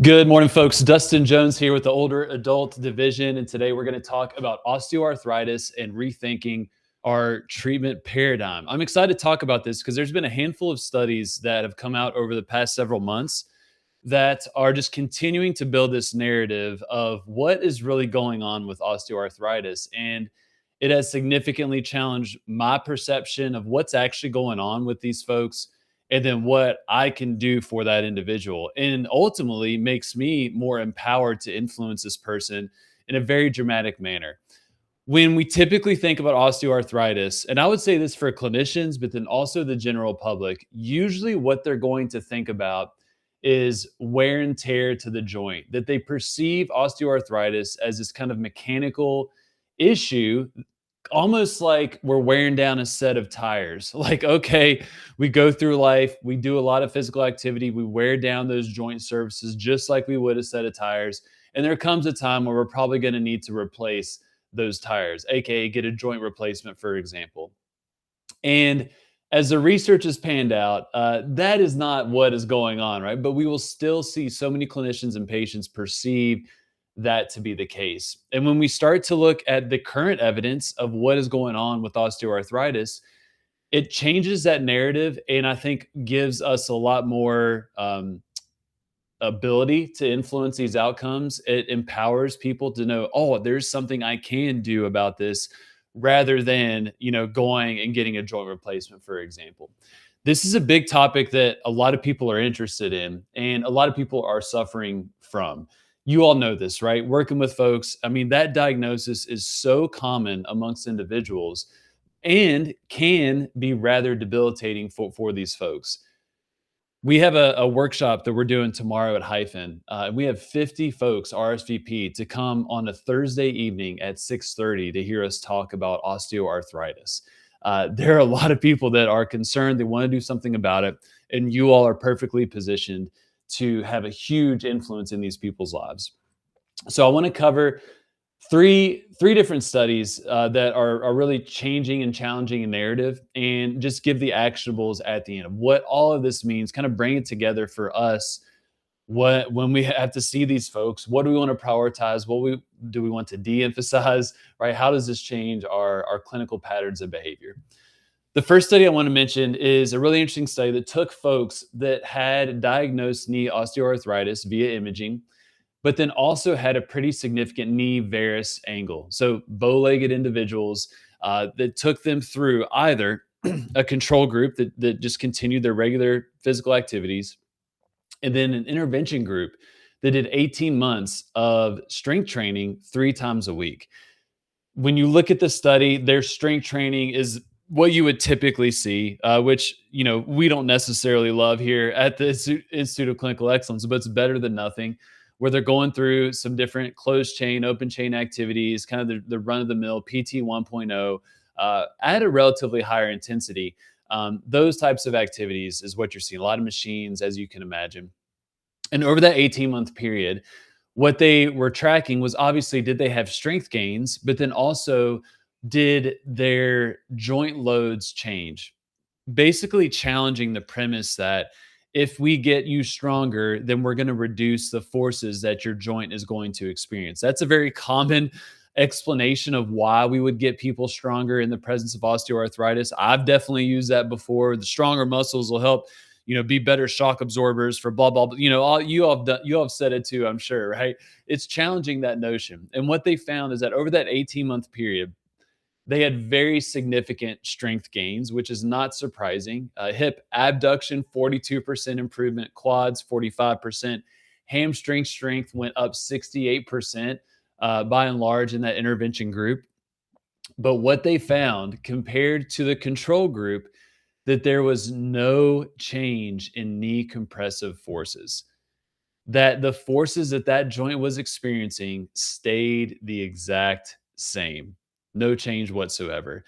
Good morning, folks. Dustin Jones here with the Older Adult Division. And today we're going to talk about osteoarthritis and rethinking our treatment paradigm. I'm excited to talk about this because there's been a handful of studies that have come out over the past several months that are just continuing to build this narrative of what is really going on with osteoarthritis. And it has significantly challenged my perception of what's actually going on with these folks and then what I can do for that individual. And ultimately makes me more empowered to influence this person in a very dramatic manner. When we typically think about osteoarthritis, and I would say this for clinicians, but then also the general public, usually what they're going to think about is wear and tear to the joint, that they perceive osteoarthritis as this kind of mechanical issue, almost like we're wearing down a set of tires. Like, okay, we go through life, we do a lot of physical activity, we wear down those joint surfaces just like we would a set of tires. And there comes a time where we're probably going to need to replace those tires, aka get a joint replacement, for example. And as the research has panned out, that is not what is going on, right? But we will still see so many clinicians and patients perceive that to be the case. And when we start to look at the current evidence of what is going on with osteoarthritis, it changes that narrative and I think gives us a lot more ability to influence these outcomes. It empowers people to know, oh, there's something I can do about this rather than, going and getting a joint replacement, for example. This is a big topic that a lot of people are interested in and a lot of people are suffering from. You all know this, right? Working with folks, I mean, that diagnosis is so common amongst individuals and can be rather debilitating for these folks. We have a workshop that we're doing tomorrow at Hyphen. We have 50 folks RSVP to come on a Thursday evening at 6:30 to hear us talk about osteoarthritis. There are a lot of people that are concerned. They want to do something about it, and you all are perfectly positioned to have a huge influence in these people's lives. So I want to cover three different studies that are really changing and challenging a narrative and just give the actionables at the end of what all of this means, kind of bring it together for us. What when we have to see these folks, what do we want to prioritize, what we want to de-emphasize, right? How does this change our clinical patterns of behavior? The first study I want to mention is a really interesting study that took folks that had diagnosed knee osteoarthritis via imaging, but then also had a pretty significant knee varus angle. So bow-legged individuals that took them through either a control group that just continued their regular physical activities, and then an intervention group that did 18 months of strength training 3 times a week. When you look at the study, their strength training is what you would typically see, which we don't necessarily love here at the Institute of Clinical Excellence, but it's better than nothing. Where they're going through some different closed chain, open chain activities, kind of the run of the mill PT 1.0 at a relatively higher intensity. Those types of activities is what you're seeing. A lot of machines, as you can imagine. And over that 18-month period, what they were tracking was obviously did they have strength gains, but then also did their joint loads change? Basically challenging the premise that if we get you stronger, then we're going to reduce the forces that your joint is going to experience. That's a very common explanation of why we would get people stronger in the presence of osteoarthritis. I've definitely used that before. The stronger muscles will help, be better shock absorbers for blah blah blah. All you all have said it too, I'm sure, right? It's challenging that notion. And what they found is that over that 18-month period, they had very significant strength gains, which is not surprising. Hip abduction, 42% improvement, quads, 45%. Hamstring strength went up 68% by and large in that intervention group. But what they found compared to the control group, that there was no change in knee compressive forces, that the forces that joint was experiencing stayed the exact same. No change whatsoever.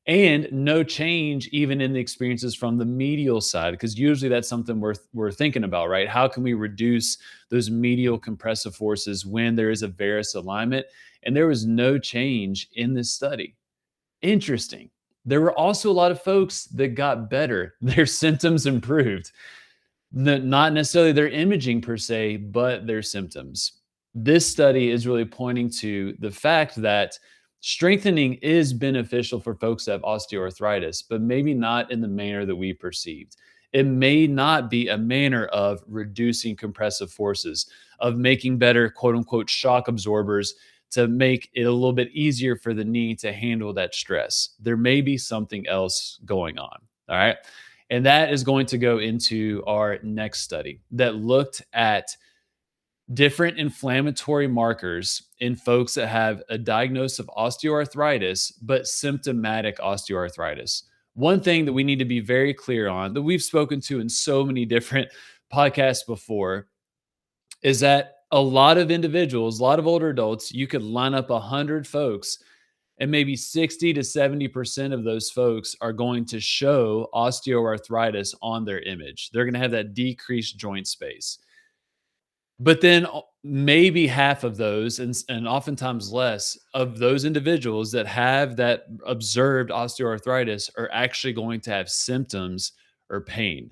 And no change even in the experiences from the medial side, because usually that's something we're thinking about, right? How can we reduce those medial compressive forces when there is a varus alignment? And there was no change in this study. Interesting. There were also a lot of folks that got better. Their symptoms improved. Not necessarily their imaging per se, but their symptoms. This study is really pointing to the fact that strengthening is beneficial for folks that have osteoarthritis, but maybe not in the manner that we perceived. It may not be a manner of reducing compressive forces, of making better quote unquote shock absorbers to make it a little bit easier for the knee to handle that stress. There may be something else going on. All right. And that is going to go into our next study that looked at different inflammatory markers in folks that have a diagnosis of osteoarthritis, but symptomatic osteoarthritis. One thing that we need to be very clear on that we've spoken to in so many different podcasts before is that a lot of individuals, a lot of older adults, you could line up 100 folks and maybe 60 to 70% of those folks are going to show osteoarthritis on their image. They're going to have that decreased joint space. But then maybe half of those, and oftentimes less, of those individuals that have that observed osteoarthritis are actually going to have symptoms or pain.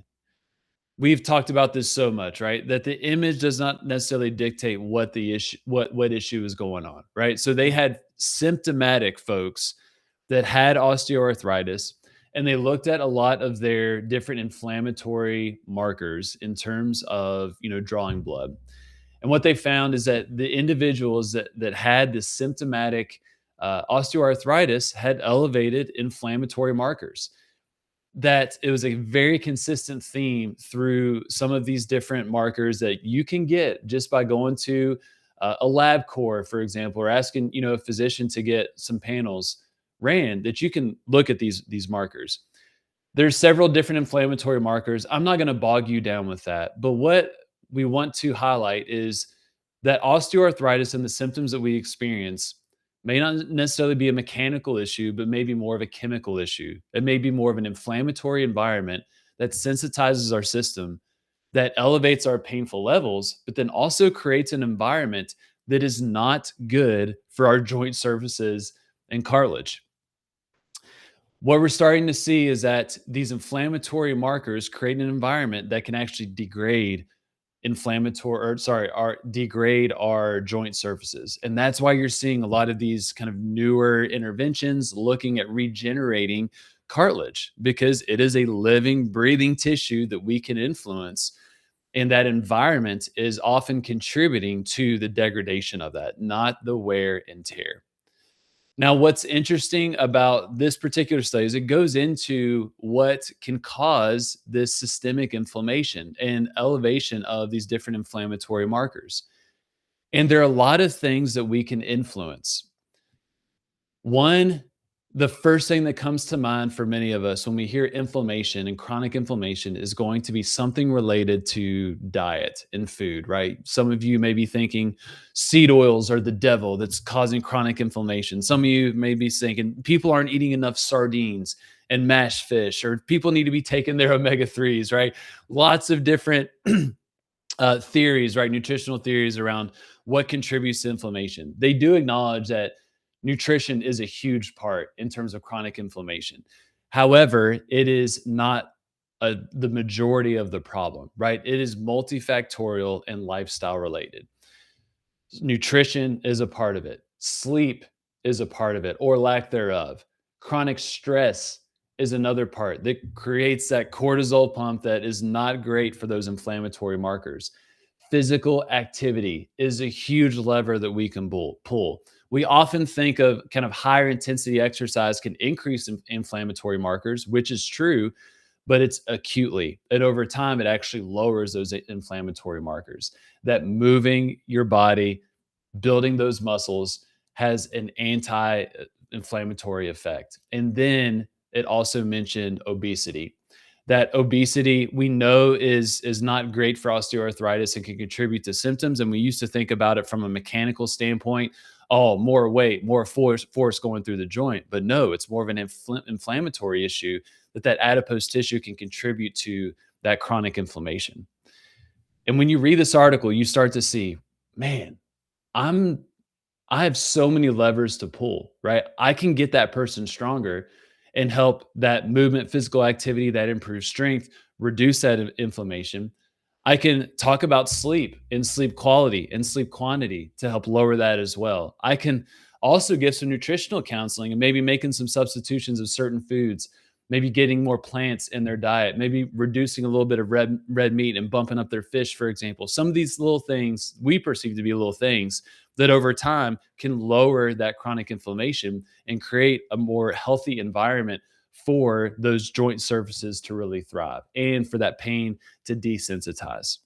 We've talked about this so much, right? That the image does not necessarily dictate what the issue what issue is going on, right? So they had symptomatic folks that had osteoarthritis and they looked at a lot of their different inflammatory markers in terms of, drawing blood. And what they found is that the individuals that had this symptomatic osteoarthritis had elevated inflammatory markers, that it was a very consistent theme through some of these different markers that you can get just by going to a lab core, for example, or asking a physician to get some panels ran, that you can look at these markers. There's several different inflammatory markers. I'm not going to bog you down with that, but what we want to highlight is that osteoarthritis and the symptoms that we experience may not necessarily be a mechanical issue, but maybe more of a chemical issue. It may be more of an inflammatory environment that sensitizes our system, that elevates our painful levels, but then also creates an environment that is not good for our joint surfaces and cartilage. What we're starting to see is that these inflammatory markers create an environment that can actually degrade our joint surfaces. And that's why you're seeing a lot of these kind of newer interventions looking at regenerating cartilage, because it is a living, breathing tissue that we can influence. And that environment is often contributing to the degradation of that, not the wear and tear. Now, what's interesting about this particular study is it goes into what can cause this systemic inflammation and elevation of these different inflammatory markers. And there are a lot of things that we can influence. One, the first thing that comes to mind for many of us when we hear inflammation and chronic inflammation is going to be something related to diet and food, right? Some of you may be thinking seed oils are the devil that's causing chronic inflammation. Some of you may be thinking people aren't eating enough sardines and mashed fish, or people need to be taking their omega 3s, right? Lots of different theories, right? Nutritional theories around what contributes to inflammation. They do acknowledge that nutrition is a huge part in terms of chronic inflammation. However, it is not the majority of the problem, right? It is multifactorial and lifestyle related. Nutrition is a part of it. Sleep is a part of it, or lack thereof. Chronic stress is another part that creates that cortisol pump that is not great for those inflammatory markers. Physical activity is a huge lever that we can pull. We often think of kind of higher intensity exercise can increase inflammatory markers, which is true, but it's acutely. And over time, it actually lowers those inflammatory markers. That moving your body, building those muscles has an anti inflammatory effect. And then it also mentioned obesity. That obesity we know is not great for osteoarthritis and can contribute to symptoms. And we used to think about it from a mechanical standpoint. Oh, more weight, more force going through the joint. But no, it's more of an inflammatory issue that adipose tissue can contribute to that chronic inflammation. And when you read this article, you start to see, man, I'm I have so many levers to pull, right? I can get that person stronger and help that movement, physical activity, that improves strength, reduce that inflammation. I can talk about sleep and sleep quality and sleep quantity to help lower that as well. I can also give some nutritional counseling and maybe making some substitutions of certain foods, maybe getting more plants in their diet, maybe reducing a little bit of red meat and bumping up their fish, for example. Some of these little things we perceive to be little things that over time can lower that chronic inflammation and create a more healthy environment for those joint surfaces to really thrive and for that pain to desensitize.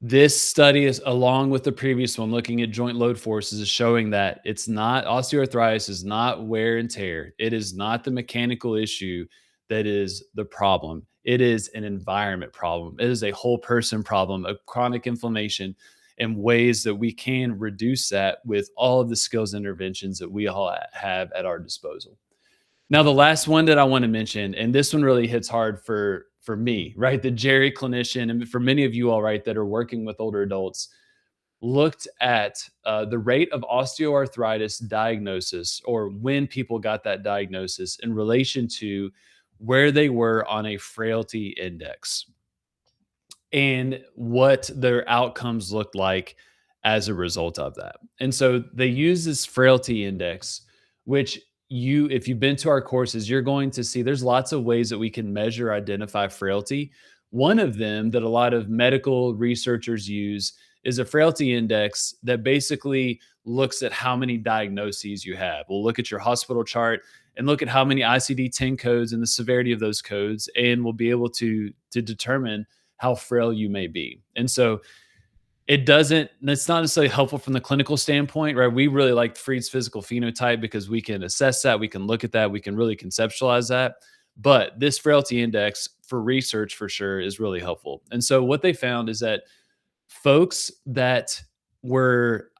This study is along with the previous one looking at joint load forces is showing that it's not osteoarthritis is not wear and tear. It is not the mechanical issue that is the problem. It is an environment problem. It is a whole person problem of chronic inflammation and ways that we can reduce that with all of the skills interventions that we all have at our disposal. Now, the last one that I want to mention, and this one really hits hard for me, right? The Jerry clinician, and for many of you all, right, that are working with older adults, looked at the rate of osteoarthritis diagnosis or when people got that diagnosis in relation to where they were on a frailty index and what their outcomes looked like as a result of that. And so they use this frailty index, which if you've been to our courses, you're going to see there's lots of ways that we can measure, identify frailty. One of them that a lot of medical researchers use is a frailty index that basically looks at how many diagnoses you have. We'll look at your hospital chart and look at how many ICD-10 codes and the severity of those codes, and we'll be able to determine how frail you may be. And so it's not necessarily helpful from the clinical standpoint, right? We really like Fried's physical phenotype because we can assess that, we can look at that, we can really conceptualize that. But this frailty index for research for sure is really helpful. And so what they found is that folks that were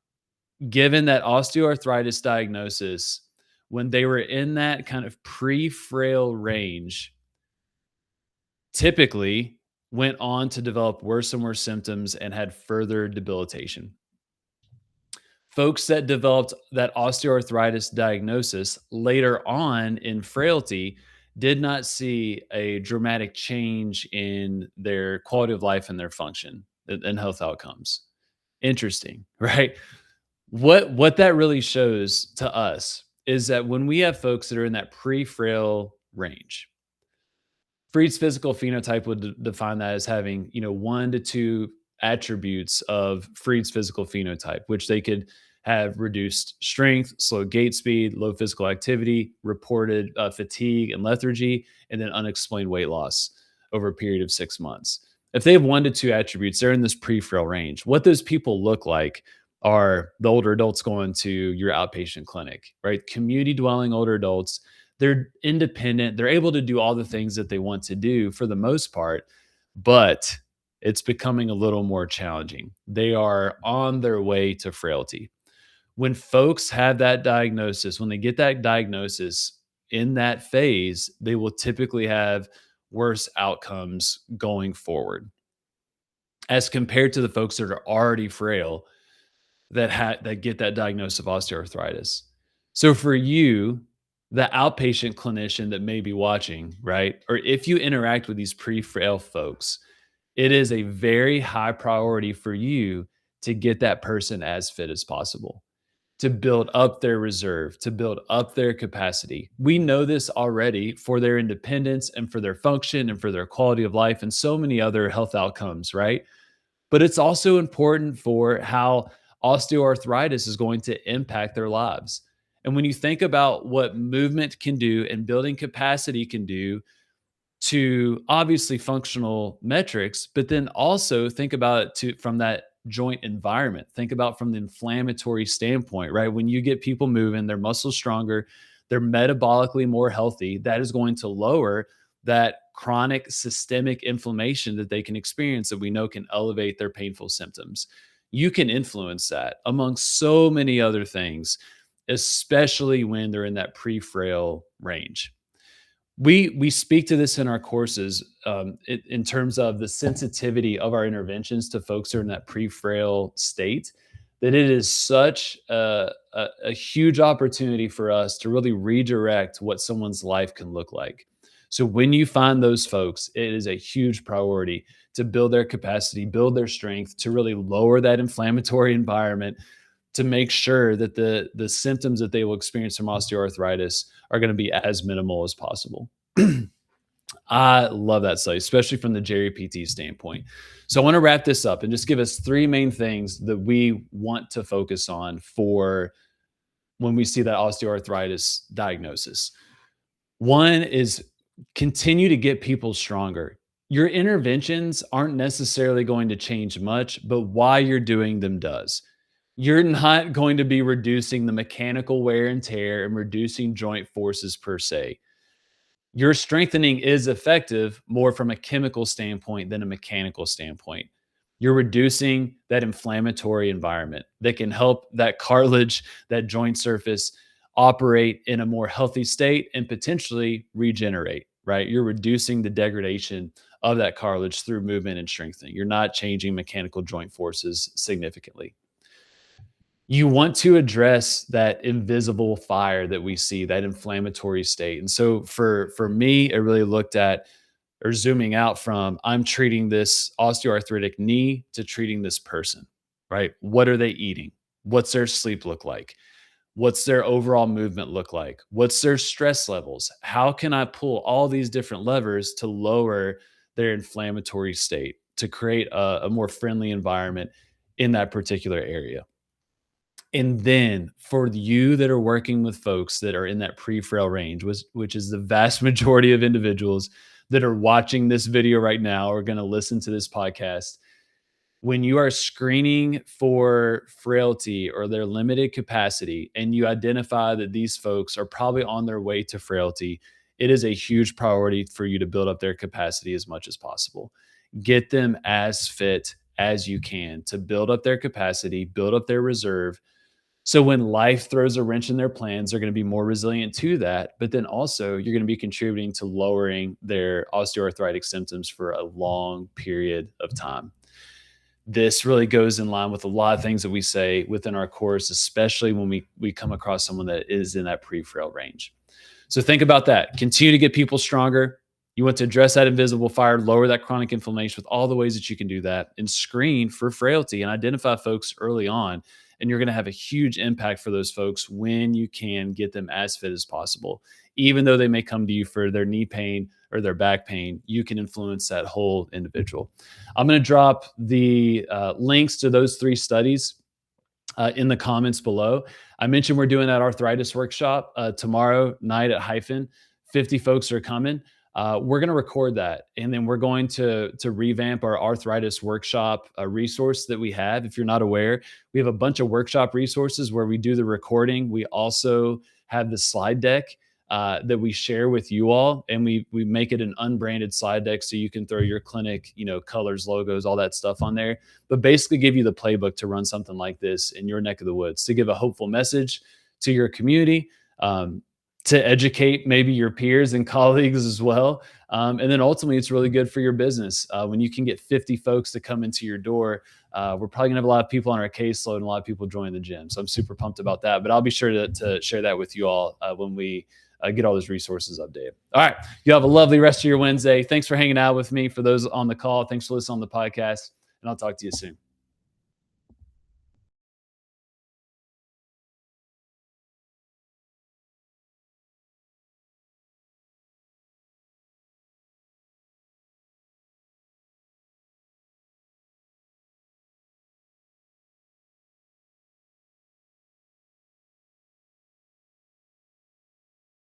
given that osteoarthritis diagnosis when they were in that kind of pre-frail range typically went on to develop worse and worse symptoms and had further debilitation. Folks that developed that osteoarthritis diagnosis later on in frailty did not see a dramatic change in their quality of life and their function and health outcomes. Interesting, right? What that really shows to us is that when we have folks that are in that pre-frail range, Fried's physical phenotype would define that as having, 1 to 2 attributes of Fried's physical phenotype, which they could have reduced strength, slow gait speed, low physical activity, reported fatigue and lethargy, and then unexplained weight loss over a period of 6 months. If they have 1 to 2 attributes, they're in this pre-frail range. What those people look like are the older adults going to your outpatient clinic, right? Community dwelling older adults. They're independent. They're able to do all the things that they want to do for the most part, but it's becoming a little more challenging. They are on their way to frailty. When folks have that diagnosis, when they get that diagnosis in that phase, they will typically have worse outcomes going forward as compared to the folks that are already frail that get that diagnosis of osteoarthritis. So for you, the outpatient clinician that may be watching, right? Or if you interact with these pre-frail folks, it is a very high priority for you to get that person as fit as possible, to build up their reserve, to build up their capacity. We know this already for their independence and for their function and for their quality of life and so many other health outcomes, right? But it's also important for how osteoarthritis is going to impact their lives. And when you think about what movement can do and building capacity can do to obviously functional metrics, but then also think about it from that joint environment. Think about from the inflammatory standpoint, right? When you get people moving, their muscles stronger, they're metabolically more healthy. That is going to lower that chronic systemic inflammation that they can experience that we know can elevate their painful symptoms. You can influence that among so many other things, especially when they're in that pre-frail range. We speak to this in our courses in terms of the sensitivity of our interventions to folks who are in that pre-frail state. That it is such a huge opportunity for us to really redirect what someone's life can look like. So when you find those folks, it is a huge priority to build their capacity, build their strength, to really lower that inflammatory environment, to make sure that the symptoms that they will experience from osteoarthritis are going to be as minimal as possible. I love that study, especially from the Jerry PT standpoint. So I want to wrap this up and just give us three main things that we want to focus on for when we see that osteoarthritis diagnosis. One is continue to get people stronger. Your interventions aren't necessarily going to change much, but why you're doing them does. You're not going to be reducing the mechanical wear and tear and reducing joint forces per se. Your strengthening is effective more from a chemical standpoint than a mechanical standpoint. You're reducing that inflammatory environment that can help that cartilage, that joint surface operate in a more healthy state and potentially regenerate, right? You're reducing the degradation of that cartilage through movement and strengthening. You're not changing mechanical joint forces significantly. You want to address that invisible fire that we see, that inflammatory state. And so for me, it really looked at, or zooming out from, I'm treating this osteoarthritic knee to treating this person, right? What are they eating? What's their sleep look like? What's their overall movement look like? What's their stress levels? How can I pull all these different levers to lower their inflammatory state, to create a more friendly environment in that particular area? And then for you that are working with folks that are in that pre-frail range, which is the vast majority of individuals that are watching this video right now or going to listen to this podcast, when you are screening for frailty or their limited capacity and you identify that these folks are probably on their way to frailty, it is a huge priority for you to build up their capacity as much as possible. Get them as fit as you can to build up their capacity, build up their reserve, so when life throws a wrench in their plans, they're going to be more resilient to that. But then also, you're going to be contributing to lowering their osteoarthritic symptoms for a long period of time. This really goes in line with a lot of things that we say within our course, especially when we come across someone that is in that pre-frail range. So think about that. Continue to get people stronger. You want to address that invisible fire, lower that chronic inflammation with all the ways that you can do that, and screen for frailty and identify folks early on. And you're going to have a huge impact for those folks when you can get them as fit as possible. Even though they may come to you for their knee pain or their back pain, you can influence that whole individual. I'm going to drop the links to those three studies in the comments below. I mentioned we're doing that arthritis workshop tomorrow night at Hyphen. 50 folks are coming. We're going to record that, and then we're going to revamp our arthritis workshop resource that we have. If you're not aware, we have a bunch of workshop resources where we do the recording. We also have the slide deck that we share with you all, and we make it an unbranded slide deck so you can throw your clinic, colors, logos, all that stuff on there. But basically, give you the playbook to run something like this in your neck of the woods, to give a hopeful message to your community. To educate maybe your peers and colleagues as well. And then ultimately, it's really good for your business. When you can get 50 folks to come into your door, we're probably gonna have a lot of people on our caseload and a lot of people join the gym. So I'm super pumped about that. But I'll be sure to share that with you all when we get all those resources updated. All right. You have a lovely rest of your Wednesday. Thanks for hanging out with me. For those on the call, thanks for listening on the podcast. And I'll talk to you soon.